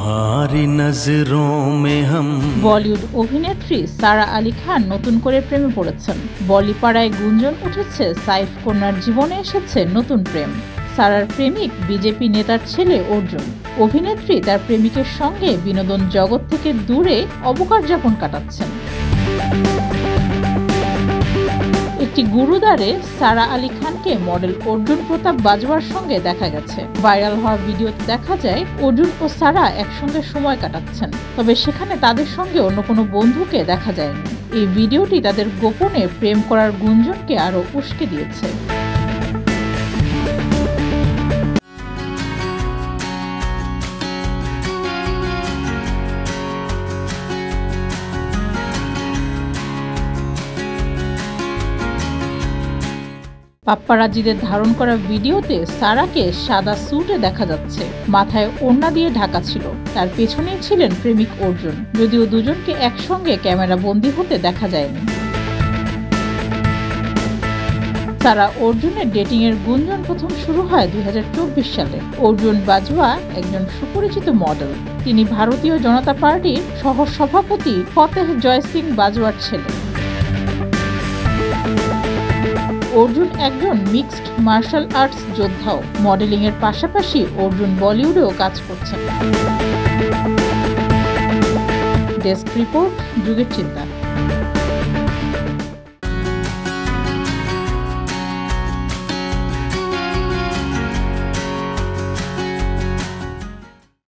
तुम्हारी नजरों में हम। বলিউড অভিনেত্রী সারা আলী খান নতুন করে প্রেমে পড়েছেন। বলিপাড়ায় গুঞ্জন উঠেছে সাইফ কন্যার জীবনে এসেছে নতুন প্রেম। সারার প্রেমিক বিজেপি নেতার ছেলে অর্জুন। অভিনেত্রী তার প্রেমিকের সঙ্গে বিনোদন জগৎ থেকে দূরে অবকাশ যাপন কাটাচ্ছেন। একটি গুরুদ্বারে সারা আলী খানকে মডেল অর্জুন প্রতাপ বাজওয়ার সঙ্গে দেখা গেছে। ভাইরাল হওয়া ভিডিওতে দেখা যায় অর্জুন ও সারা একসঙ্গে সময় কাটাচ্ছেন, তবে সেখানে তাদের সঙ্গে অন্য কোনো বন্ধুকে দেখা যায়নি। এই ভিডিওটি তাদের গোপনে প্রেম করার গুঞ্জনকে আরও উস্কে দিয়েছে। পাপ্পারাজিদের ধারণ করা ভিডিওতে সারাকে সাদা স্যুটে দেখা যাচ্ছে, মাথায় ওড়না দিয়ে ঢাকা ছিল। তার পেছনেই ছিলেন প্রেমিক অর্জুন, যদিও দুজনকে একসঙ্গে ক্যামেরা বন্দী হতে দেখা যায়নি। সারা অর্জুনের ডেটিং এর গুঞ্জন প্রথম শুরু হয় 2024 সালে। অর্জুন বাজওয়া একজন সুপরিচিত মডেল। তিনি ভারতীয় জনতা পার্টির সহ সভাপতি ফতেহ জয় সিং বাজওয়ার ছেলে। অর্জুন একজন মিক্সড মার্শাল আর্টস যোদ্ধাও। মডেলিং এর পাশাপাশি অর্জুন বলিউডেও কাজ করছেন। ডেস্ক রিপোর্ট, যুগের চিন্তা।